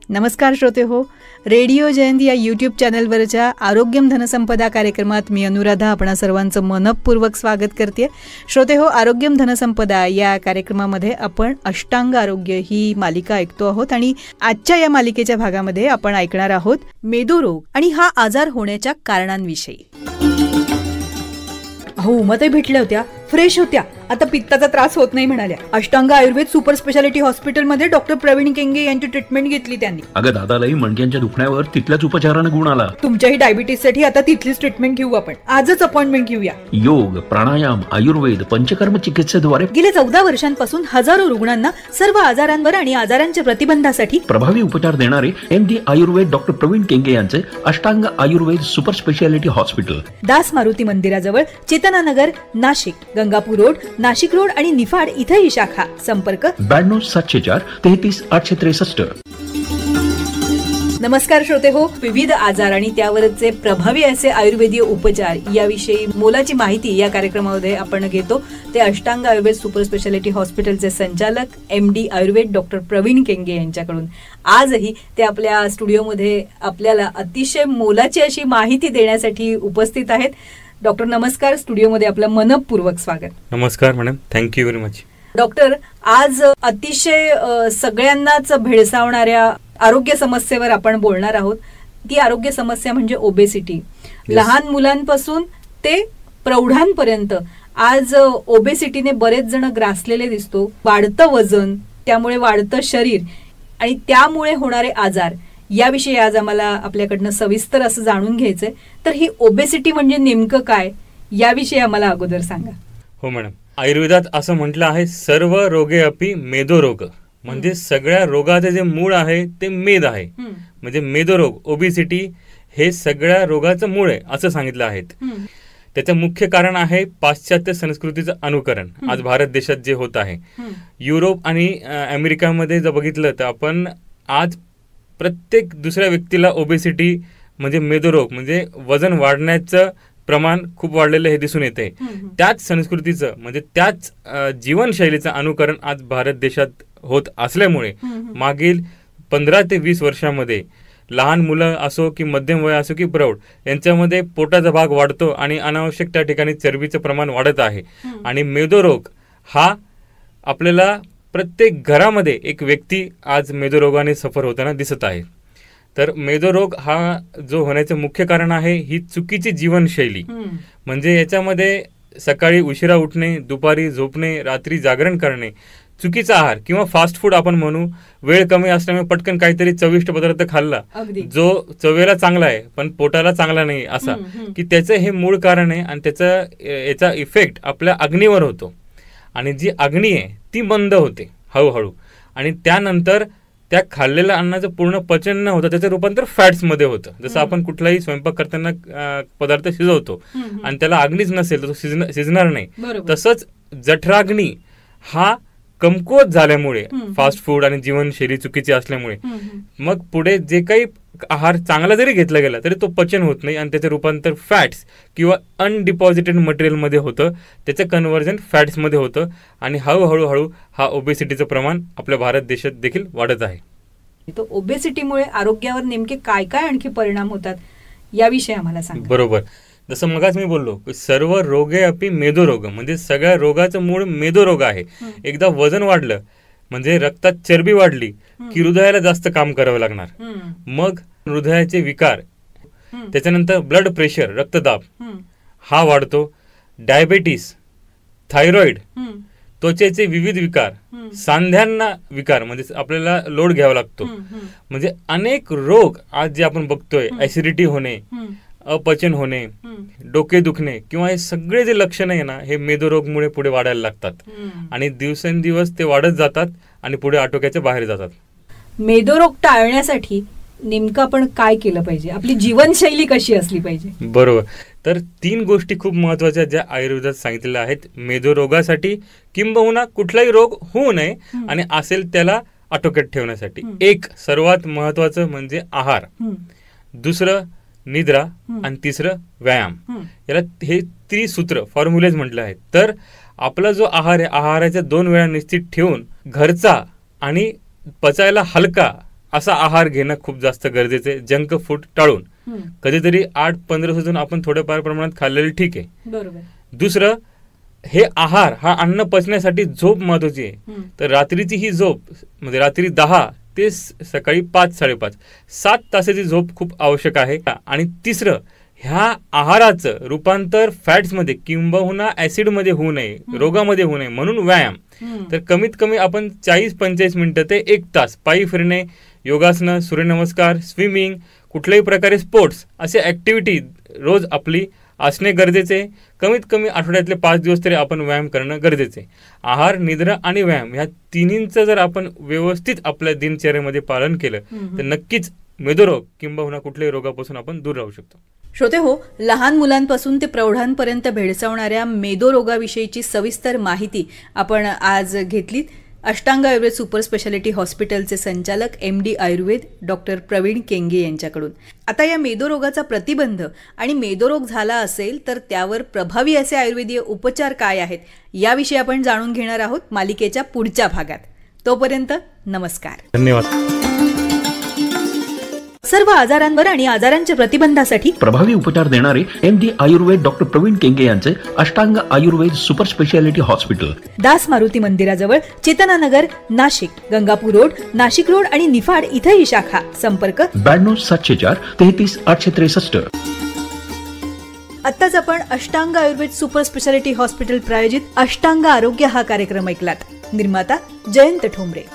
नमस्कार श्रोते हो, रेडिओ जयंती या यूट्यूब चॅनलवरच्या आरोग्यम धनसंपदा कार्यक्रमात मी अनुराधा आपणा सर्वांचं मनपूर्वक स्वागत करते. श्रोते हो, आरोग्यम धनसंपदा या कार्यक्रमामध्ये आपण अष्टांग आरोग्य ही मालिका ऐकतो आहोत आणि आजच्या या मालिकेच्या भागामध्ये आपण ऐकणार आहोत मेदोरोग आणि हा आजार होण्याच्या कारणांविषयी. अहो, उमाताई भेटल्या होत्या, फ्रेश होत्या, आता पित्ताचा त्रास होत नाही म्हणाल्या. अष्टांग आयुर्वेद सुपर स्पेशालिटी हॉस्पिटलमध्ये डॉक्टर प्रवीण केंगे यांची ट्रीटमेंट घेतली त्यांनी. अगं दादालाही मणक्यांच्या दुखण्यावर तिथल्याच उपचारानं गुण आला. तुमच्याही डायबिटीससाठी आता तिथलीच ट्रीटमेंट घेऊ आपण. आजच अपॉइंटमेंट घेऊया. योग, प्राणायाम, आयुर्वेद, पंचकर्म चिकित्सेद्वारे गेल्या 14 वर्षांपासून हजारो रुग्णांना सर्व आजारांवर आणि आजारांच्या प्रतिबंधासाठी प्रभावी उपचार देणारे MD आयुर्वेद डॉक्टर प्रवीण केंगे यांचे Ashtang Ayurveda super speciality hospital, Das Maruti मंदिराजवळ, चेतनानगर, नाशिक, गंगापूर रोड, नाशिक रोड आणि निफाड इथे ही शाखा. संपर्क 92 704 33 863. नमस्कार श्रोते हो, विविध आजार आणि त्यावरचे प्रभावी असे आयुर्वेदीय उपचार याविषयी मोलाची माहिती या कार्यक्रमामध्ये आपण घेतो. ते अष्टांग आयुर्वेद सुपर स्पेशालिटी हॉस्पिटलचे संचालक MD आयुर्वेद डॉक्टर प्रवीण केंगे यांच्याकडून. आजही ते आपल्या स्टुडिओमध्ये आपल्याला अतिशय मोलाची अशी माहिती देण्यासाठी उपस्थित आहेत. डॉक्टर नमस्कार, स्टुडिओमध्ये आपलं मनपूर्वक स्वागत. नमस्कार madam, thank you very much. Doctor, आज अतिशय सगळ्यांनाच भेडसावणाऱ्या आरोग्य समस्येवर आपण बोलणार आहोत. ती आरोग्य समस्या म्हणजे ओबेसिटी. लहान मुलांपासून ते प्रौढांपर्यंत आज ओबेसिटीने बरेच जण ग्रासलेले दिसतो. वाढतं वजन, त्यामुळे वाढतं शरीर आणि त्यामुळे होणारे आजार याविषयी आज आम्हाला आपल्याकडनं सविस्तर असं जाणून घ्यायचंय. तर ही ओबेसिटी म्हणजे नेमकं काय याविषयी आम्हाला अगोदर सांगा. हो मॅडम, आयुर्वेदात असं म्हटलं आहे, सर्व रोगे अपि मेदोरोग, म्हणजे सगळ्या रोगाचे जे मूळ आहे ते मेद आहे. म्हणजे मेदोरोग, ओबेसिटी हे सगळ्या रोगाचं मूळ आहे असं सांगितलं आहे. त्याचं मुख्य कारण आहे पाश्चात्य संस्कृतीचं अनुकरण. आज भारत देशात जे होत आहे, युरोप आणि अमेरिकामध्ये जर बघितलं तर आपण आज प्रत्येक दुसऱ्या व्यक्तीला ओबेसिटी म्हणजे मेदोरोग म्हणजे वजन वाढण्याचं प्रमाण खूप वाढलेलं हे दिसून येते. त्याच संस्कृतीचं म्हणजे त्याच जीवनशैलीचं अनुकरण आज भारत देशात होत असल्यामुळे मागील 15 ते 20 वर्षामध्ये लहान मुलं असो की मध्यम वय असो की प्रौढ यांच्यामध्ये पोटाचा भाग वाढतो आणि अनावश्यक त्या ठिकाणी चरबीचं प्रमाण वाढत आहे. आणि मेदोरोग हा आपल्याला प्रत्येक घरामध्ये एक व्यक्ती आज मेदोरोगाने सफर होताना दिसत आहे. तर मेदोरोग हा जो होण्याचं मुख्य कारण आहे ही चुकीची जीवनशैली. म्हणजे याच्यामध्ये सकाळी उशिरा उठणे, दुपारी झोपणे, रात्री जागरण करणे, चुकीचा आहार किंवा फास्ट फूड आपण म्हणू, वेळ कमी असल्यामुळे पटकन काहीतरी चविष्ट पदार्थ खाल्ला जो चवेला चांगला आहे पण पोटाला चांगला नाही असा, की त्याचं हे मूळ कारण आहे. आणि याचा इफेक्ट आपल्या अग्नीवर होतो आणि जी अग्नी आहे ती मंद होते हळूहळू आणि त्यानंतर त्या खाल्लेल्या अन्नाचं पूर्ण पचन न होतं त्याचं रूपांतर फॅट्समध्ये होतं. जसं आपण कुठलाही स्वयंपाक करताना पदार्थ शिजवतो आणि त्याला अग्नीच नसेल तर तो शिजणार नाही, तसंच जठराग्नी हा कमकुवत झाल्यामुळे, फास्ट फूड आणि जीवनशैली चुकीची असल्यामुळे मग पुढे जे काही आहार चांगला जरी घेतला गेला तरी तो पचन होत नाही आणि त्याचं रूपांतर फॅट्स किंवा अनडिपॉझिटेड मटेरियलमध्ये होतं, त्याचं कन्व्हर्जन फॅट्समध्ये होतं आणि हळूहळू हा ओबेसिटीचं प्रमाण आपल्या भारत देशात देखील वाढत आहे. तो ओबेसिटीमुळे आरोग्यावर नेमके काय काय आणखी परिणाम होतात याविषयी आम्हाला सांगा. बरोबर, जसं मगाच मी बोललो की सर्व रोगे अपि मेदोरोग, म्हणजे सगळ्या रोगाचं मूळ मेदोरोग आहे. एकदा वजन वाढलं म्हणजे रक्तात चरबी वाढली की हृदयाला जास्त काम करावं लागणार, मग हृदयाचे विकार, त्याच्यानंतर ब्लड प्रेशर रक्तदाब हा वाढतो, डायबेटीस, थायरॉइड, त्वचेचे विविध विकार, सांध्यांना विकार म्हणजे आपल्याला लोड घ्यावा लागतो. म्हणजे अनेक रोग आज जे आपण बघतोय, ऍसिडिटी होणे, अपचन होणे, डोके दुखणे किंवा हे सगळे जे लक्षण आहे ना हे मेदोरोगमुळे पुढे वाढायला लागतात आणि दिवसेंदिवस ते वाढत जातात आणि पुढे आटोक्याच्या बाहेर जातात. मेदोरोग टाळण्यासाठी नेमकं आपण काय केलं पाहिजे, आपली जीवनशैली कशी असली पाहिजे? बरोबर, तर 3 गोष्टी खूप महत्वाच्या ज्या आयुर्वेदात सांगितलेल्या आहेत मेदोरोगासाठी, किंबहुना कुठलाही रोग होऊ नये आणि असेल त्याला आटोक्यात ठेवण्यासाठी. एक सर्वात महत्वाचं म्हणजे आहार, दुसरं निद्रा आणि तिसरं व्यायाम. याला हे त्रिसूत्र फॉर्म्युलेज म्हटलं आहे. तर आपला जो आहार आहे, आहाराच्या 2 वेळा निश्चित ठेवून घरचा आणि पचायला हलका असा आहार घेणं खूप जास्त गरजेचं आहे. जंक फूड टाळून कधीतरी 8-15 दिवसातून आपण थोड्याफार प्रमाणात खाल्लेलं ठीक आहे. बरोबर. दुसरं, हे आहार हा अन्न पचण्यासाठी झोप महत्वाची आहे. तर रात्रीची ही झोप म्हणजे रात्री 10 ते सकाळी 5-5:30 7 तासाची झोप खूप आवश्यक आहे. आणि तिसरं, ह्या आहाराचं रूपांतर फॅट्समध्ये किंबहुना ऍसिडमध्ये होऊ नये, रोगामध्ये होऊ नये म्हणून व्यायाम. तर कमीत कमी आपण 40-45 मिनिटं ते 1 तास पायी फिरणे, योगासनं, सूर्यनमस्कार, स्विमिंग, कुठल्याही प्रकारे स्पोर्ट्स असे ऍक्टिव्हिटी रोज आपली असणे गरजेचे. कमीत कमी आठवड्यातले 5 दिवस तरी आपण व्यायाम करणं गरजेचे. आहार, निद्रा आणि व्यायाम ह्या तिन्हींचं जर आपण व्यवस्थित आपल्या दिनचर्येमध्ये पालन केलं तर नक्कीच मेदोरोग किंबहुना कुठल्याही रोगापासून आपण दूर राहू शकतो. श्रोते हो, लहान मुलांपासून ते प्रौढांपर्यंत भेडसावणाऱ्या मेदोरोगाविषयीची सविस्तर माहिती आपण आज घेतलीत. अष्टांग आयुर्वेद सुपर स्पेशालिटी हॉस्पिटलचे संचालक MD आयुर्वेद डॉक्टर प्रवीण केंगे यांच्याकडून. आता या मेदोरोगाचा प्रतिबंध आणि मेदोरोग झाला असेल तर त्यावर प्रभावी असे आयुर्वेदीय उपचार काय आहेत याविषयी आपण जाणून घेणार आहोत मालिकेच्या पुढच्या भागात. तोपर्यंत नमस्कार. धन्यवाद. सर्व आजारांवर आणि आजारांच्या प्रतिबंधासाठी प्रभावी उपचार देणारे MD आयुर्वेद डॉक्टर प्रवीण केंगे यांचे Ashtang Ayurveda super speciality hospital, Das Maruti मंदिराजवळ, चेतनानगर, नाशिक, गंगापूर रोड, नाशिक रोड आणि निफाड इथे ही शाखा. संपर्क 92 704 33 863. आत्ताच आपण अष्टांग आयुर्वेद सुपर स्पेशालिटी हॉस्पिटल प्रायोजित अष्टांग आरोग्य हा कार्यक्रम ऐकलात. निर्माता जयंत ठोंबरे.